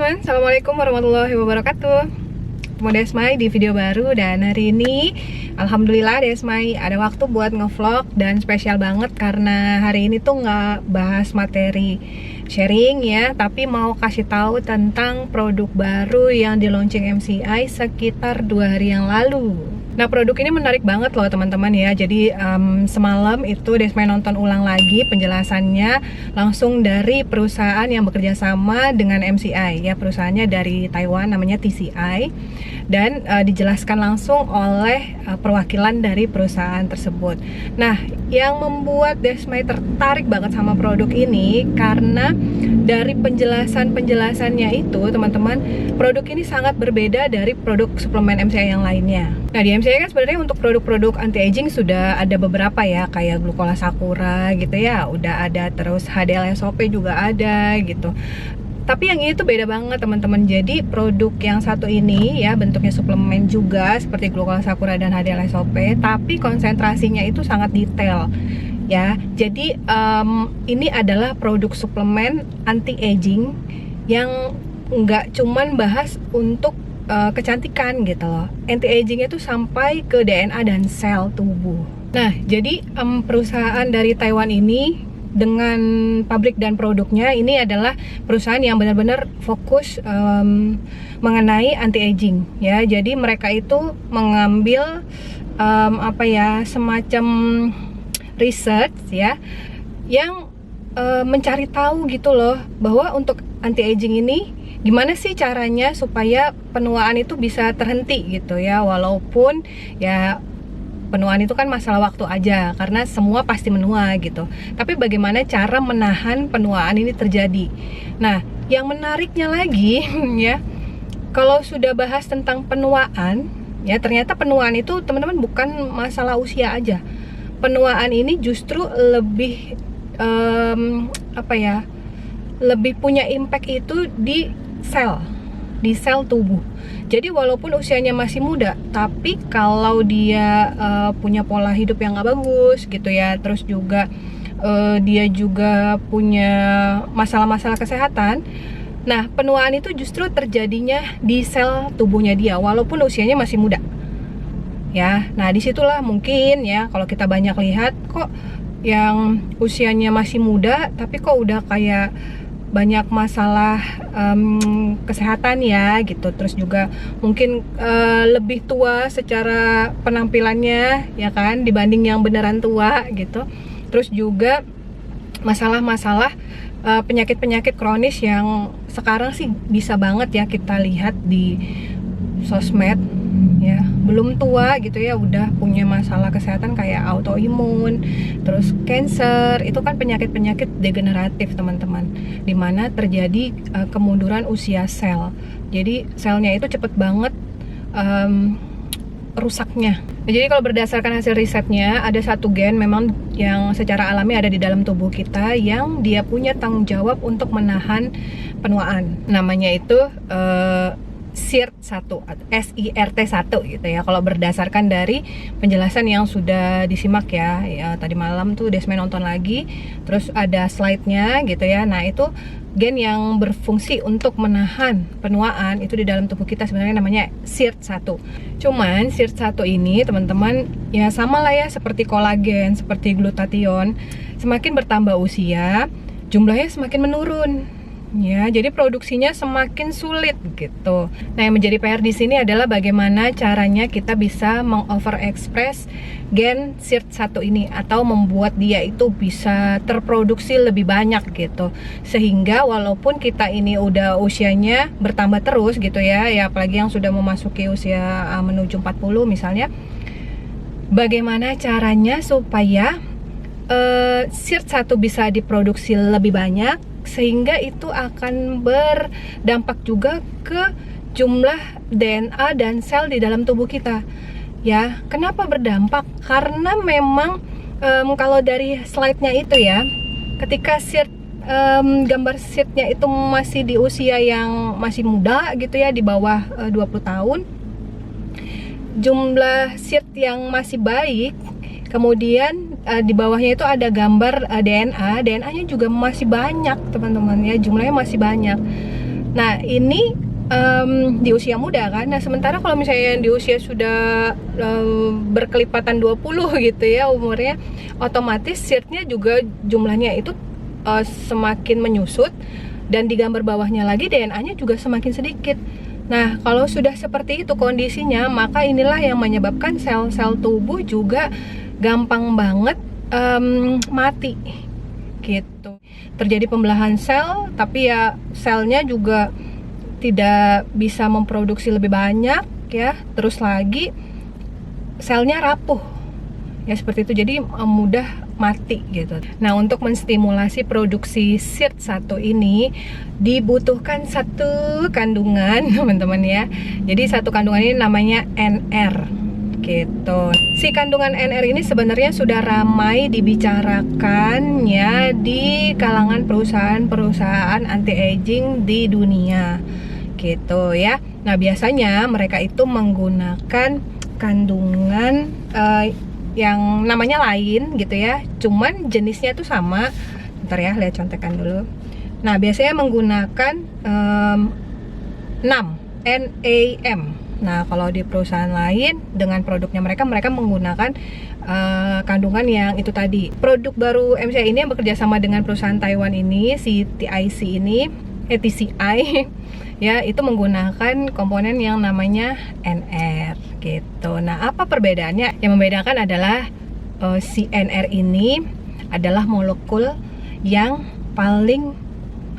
teman-teman, Assalamualaikum warahmatullahi wabarakatuh. Ketemu Desmai di video baru. Dan hari ini alhamdulillah Desmai ada waktu buat ngevlog. Dan spesial banget karena hari ini tuh nggak bahas materi sharing ya, tapi mau kasih tahu tentang produk baru yang di launching MCI sekitar 2 hari yang lalu. Nah, produk ini menarik banget loh teman-teman ya. Jadi semalam itu Desmai nonton ulang lagi penjelasannya langsung dari perusahaan yang bekerja sama dengan MCI ya. Perusahaannya dari Taiwan, namanya TCI. Dan dijelaskan langsung oleh perwakilan dari perusahaan tersebut. Nah, yang membuat Desmai tertarik banget sama produk ini karena dari penjelasannya itu teman-teman, produk ini sangat berbeda dari produk suplemen MCI yang lainnya. Nah, di MCI kan sebenarnya untuk produk-produk anti-aging sudah ada beberapa ya, kayak Glucola Sakura gitu ya, udah ada, terus HDL SOP juga ada gitu. Tapi yang ini tuh beda banget teman-teman. Jadi produk yang satu ini ya bentuknya suplemen juga seperti Glucola Sakura dan HDL SOP, tapi konsentrasinya itu sangat detail ya. Jadi ini adalah produk suplemen anti-aging yang nggak cuman bahas untuk kecantikan gitu loh. Anti-aging itu sampai ke DNA dan sel tubuh. Nah, jadi perusahaan dari Taiwan ini dengan pabrik dan produknya ini adalah perusahaan yang benar-benar fokus mengenai anti-aging ya. Jadi mereka itu mengambil semacam research ya yang mencari tahu gitu loh, bahwa untuk anti-aging ini gimana sih caranya supaya penuaan itu bisa terhenti gitu ya. Walaupun ya penuaan itu kan masalah waktu aja, karena semua pasti menua gitu. Tapi bagaimana cara menahan penuaan ini terjadi. Nah, yang menariknya lagi ya, kalau sudah bahas tentang penuaan ya, ternyata penuaan itu teman-teman bukan masalah usia aja. Penuaan ini justru lebih lebih punya impact itu di sel tubuh. Jadi walaupun usianya masih muda, tapi kalau dia punya pola hidup yang nggak bagus gitu ya, terus juga dia juga punya masalah-masalah kesehatan, nah penuaan itu justru terjadinya di sel tubuhnya dia walaupun usianya masih muda ya. Nah, disitulah mungkin ya, kalau kita banyak lihat kok yang usianya masih muda tapi kok udah kayak banyak masalah kesehatan ya gitu. Terus juga mungkin lebih tua secara penampilannya ya kan, dibanding yang beneran tua gitu. Terus juga masalah-masalah penyakit-penyakit kronis yang sekarang sih bisa banget ya kita lihat di sosmed ya. Belum tua gitu ya udah punya masalah kesehatan kayak autoimun, terus cancer. Itu kan penyakit-penyakit degeneratif teman-teman, dimana terjadi kemunduran usia sel. Jadi selnya itu cepet banget rusaknya. Jadi kalau berdasarkan hasil risetnya, ada satu gen memang yang secara alami ada di dalam tubuh kita yang dia punya tanggung jawab untuk menahan penuaan. Namanya itu SIRT1 SIRT1 gitu ya, kalau berdasarkan dari penjelasan yang sudah disimak ya. Tadi malam tuh Desmai nonton lagi, terus ada slide-nya gitu ya. Nah, itu gen yang berfungsi untuk menahan penuaan itu di dalam tubuh kita sebenarnya namanya SIRT1. Cuman SIRT1 ini teman-teman ya sama lah ya seperti kolagen, seperti glutathione, semakin bertambah usia jumlahnya semakin menurun. Ya, jadi produksinya semakin sulit gitu. Nah, yang menjadi PR di sini adalah bagaimana caranya kita bisa mengoverexpress gen SIRT1 ini atau membuat dia itu bisa terproduksi lebih banyak gitu. Sehingga walaupun kita ini udah usianya bertambah terus gitu ya, apalagi yang sudah memasuki usia menuju 40 misalnya, bagaimana caranya supaya SIRT1 bisa diproduksi lebih banyak, sehingga itu akan berdampak juga ke jumlah DNA dan sel di dalam tubuh kita ya. Kenapa berdampak? Karena memang kalau dari slide-nya itu ya, ketika gambar SIRT-nya itu masih di usia yang masih muda gitu ya, di bawah 20 tahun, jumlah SIRT yang masih baik. Kemudian di bawahnya itu ada gambar DNA-nya juga masih banyak teman-teman ya, jumlahnya masih banyak. Nah ini di usia muda kan. Nah sementara kalau misalnya di usia sudah berkelipatan 20 gitu ya umurnya, otomatis sirtnya juga jumlahnya itu semakin menyusut, dan di gambar bawahnya lagi DNA-nya juga semakin sedikit. Nah kalau sudah seperti itu kondisinya, maka inilah yang menyebabkan sel-sel tubuh juga gampang banget mati gitu. Terjadi pembelahan sel, tapi ya selnya juga tidak bisa memproduksi lebih banyak ya, terus lagi selnya rapuh ya, seperti itu, jadi mudah mati gitu. Nah untuk menstimulasi produksi SIRT1 ini dibutuhkan satu kandungan teman-teman ya. Jadi satu kandungan ini namanya NR gitu. Si kandungan NR ini sebenarnya sudah ramai dibicarakan ya di kalangan perusahaan-perusahaan anti-aging di dunia gitu ya. Nah biasanya mereka itu menggunakan kandungan yang namanya lain gitu ya, cuman jenisnya itu sama. Bentar ya, lihat contekan dulu. Nah biasanya menggunakan NAM. Nah kalau di perusahaan lain dengan produknya mereka menggunakan kandungan yang itu tadi. Produk baru MCI ini yang bekerja sama dengan perusahaan Taiwan ini, si TIC ini, TCI ya, itu menggunakan komponen yang namanya NR gitu. Nah apa perbedaannya? Yang membedakan adalah si NR ini adalah molekul yang paling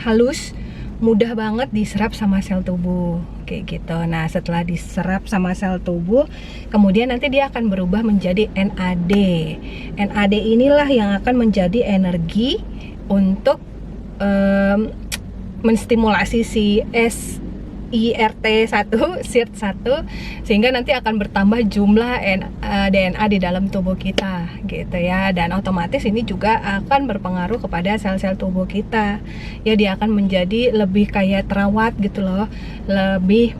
halus, mudah banget diserap sama sel tubuh kayak gitu. Nah setelah diserap sama sel tubuh, kemudian nanti dia akan berubah menjadi NAD. NAD inilah yang akan menjadi energi untuk menstimulasi si SIRT1 sehingga nanti akan bertambah jumlah DNA di dalam tubuh kita gitu ya, dan otomatis ini juga akan berpengaruh kepada sel-sel tubuh kita ya. Dia akan menjadi lebih kayak terawat gitu loh, lebih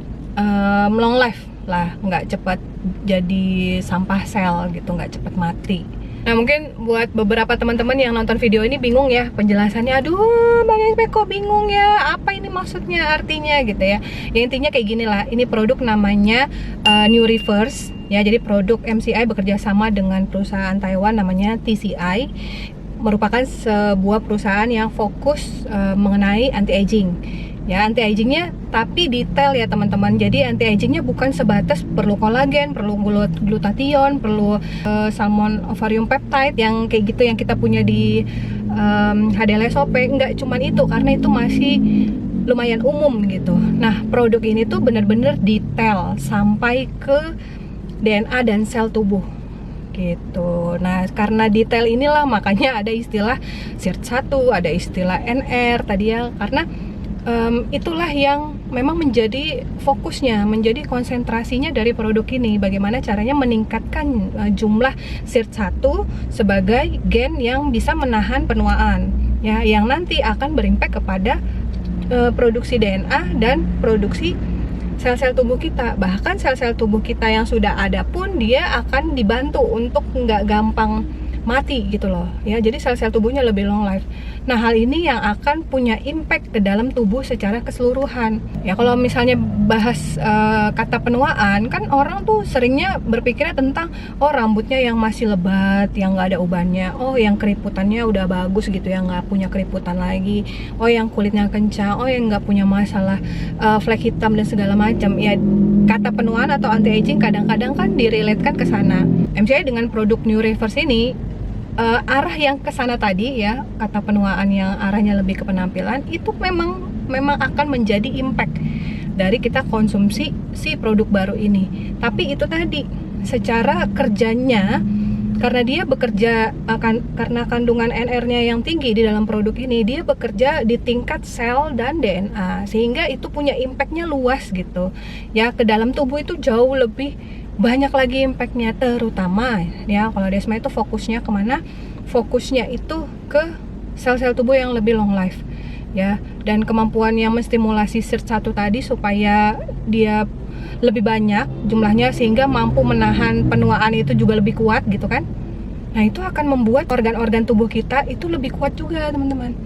long life lah, nggak cepat jadi sampah sel gitu, nggak cepat mati. Nah mungkin buat beberapa teman-teman yang nonton video ini bingung ya penjelasannya, aduh Bang Esme kok bingung ya, apa ini maksudnya, artinya gitu ya. Ya intinya kayak gini lah, ini produk namanya New Reverse ya, jadi produk MCI bekerja sama dengan perusahaan Taiwan namanya TCI, merupakan sebuah perusahaan yang fokus mengenai anti-aging ya, anti-agingnya tapi detail ya teman-teman. Jadi anti-agingnya bukan sebatas perlu kolagen, perlu glutathione, perlu salmon ovarium peptide yang kayak gitu yang kita punya di HDLSOP, enggak cuman itu, karena itu masih lumayan umum gitu. Nah produk ini tuh bener-bener detail sampai ke DNA dan sel tubuh gitu. Nah karena detail inilah makanya ada istilah SIRT1, ada istilah NR tadi ya, karena itulah yang memang menjadi fokusnya, menjadi konsentrasinya dari produk ini. Bagaimana caranya meningkatkan jumlah SIRT1 sebagai gen yang bisa menahan penuaan ya, yang nanti akan berimpact kepada produksi DNA dan produksi sel-sel tubuh kita. Bahkan sel-sel tubuh kita yang sudah ada pun dia akan dibantu untuk nggak gampang mati gitu loh ya, jadi sel-sel tubuhnya lebih long life. Nah hal ini yang akan punya impact ke dalam tubuh secara keseluruhan ya. Kalau misalnya bahas kata penuaan kan, orang tuh seringnya berpikirnya tentang oh rambutnya yang masih lebat, yang nggak ada ubannya, oh yang keriputannya udah bagus gitu ya, nggak punya keriputan lagi, oh yang kulitnya kencang, oh yang nggak punya masalah flek hitam dan segala macam ya. Kata penuaan atau anti-aging kadang-kadang kan direlatekan ke sana. MCI dengan produk New Reverse ini arah yang ke sana tadi ya, kata penuaan yang arahnya lebih ke penampilan, itu memang akan menjadi impact dari kita konsumsi si produk baru ini. Tapi itu tadi secara kerjanya, karena dia bekerja karena kandungan NR-nya yang tinggi di dalam produk ini, dia bekerja di tingkat sel dan DNA, sehingga itu punya impact-nya luas gitu ya, ke dalam tubuh itu jauh lebih banyak lagi impactnya. Terutama ya kalau Desma itu fokusnya kemana? Fokusnya itu ke sel-sel tubuh yang lebih long life ya, dan kemampuan yang menstimulasi SIRT1 tadi supaya dia lebih banyak jumlahnya sehingga mampu menahan penuaan itu juga lebih kuat gitu kan. Nah itu akan membuat organ-organ tubuh kita itu lebih kuat juga teman-teman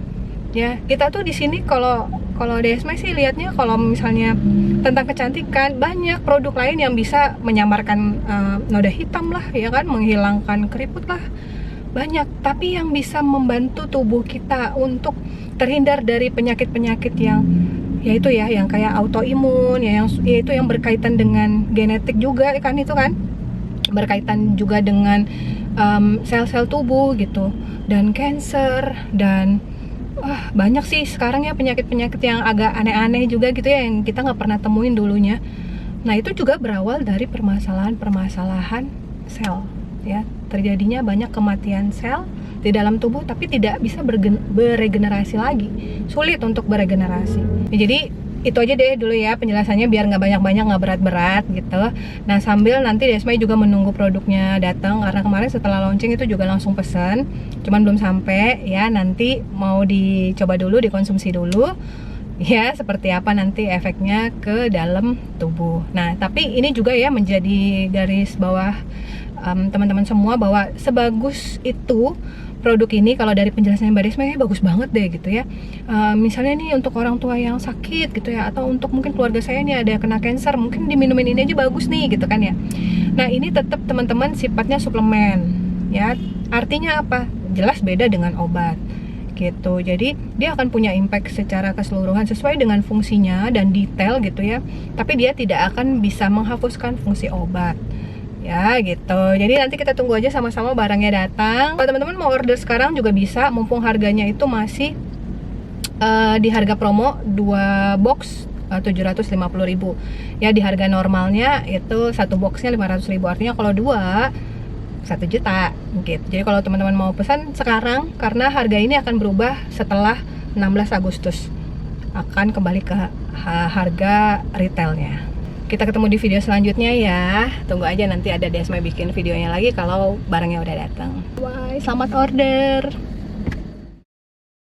Ya, kita tuh di sini kalau DSMI sih lihatnya kalau misalnya tentang kecantikan, banyak produk lain yang bisa menyamarkan noda hitam lah, ya kan, menghilangkan keriput lah, banyak. Tapi yang bisa membantu tubuh kita untuk terhindar dari penyakit-penyakit yang yaitu ya, yang kayak autoimun, ya, yang yaitu yang berkaitan dengan genetik juga kan, itu kan berkaitan juga dengan sel-sel tubuh gitu, dan cancer, dan banyak sih sekarang ya penyakit-penyakit yang agak aneh-aneh juga gitu ya, yang kita nggak pernah temuin dulunya. Nah itu juga berawal dari permasalahan sel ya, terjadinya banyak kematian sel di dalam tubuh tapi tidak bisa beregenerasi lagi, sulit untuk beregenerasi. Ya, jadi itu aja deh dulu ya penjelasannya, biar nggak banyak-banyak, nggak berat-berat gitu. Nah sambil nanti DSMI juga menunggu produknya datang, karena kemarin setelah launching itu juga langsung pesan, cuman belum sampai ya. Nanti mau dicoba dulu, dikonsumsi dulu ya, seperti apa nanti efeknya ke dalam tubuh. Nah tapi ini juga ya menjadi garis bawah teman-teman semua, bahwa sebagus itu produk ini, kalau dari penjelasannya Mbak Desma bagus banget deh gitu ya. Misalnya nih untuk orang tua yang sakit gitu ya, atau untuk mungkin keluarga saya nih ada yang kena cancer, mungkin diminumin ini aja bagus nih gitu kan ya. Nah ini tetap teman-teman sifatnya suplemen ya, artinya apa? Jelas beda dengan obat gitu. Jadi dia akan punya impact secara keseluruhan sesuai dengan fungsinya dan detail gitu ya, tapi dia tidak akan bisa menghapuskan fungsi obat ya gitu. Jadi nanti kita tunggu aja sama-sama barangnya datang. Kalau teman-teman mau order sekarang juga bisa, mumpung harganya itu masih di harga promo 2 box 750.000 ya. Di harga normalnya itu 1 boxnya 500.000, artinya kalau 2 1 juta gitu. Jadi kalau teman-teman mau pesan sekarang, karena harga ini akan berubah setelah 16 Agustus, akan kembali ke harga retailnya. Kita ketemu di video selanjutnya ya. Tunggu aja nanti ada DSMI bikin videonya lagi kalau barangnya udah datang. Bye, selamat order.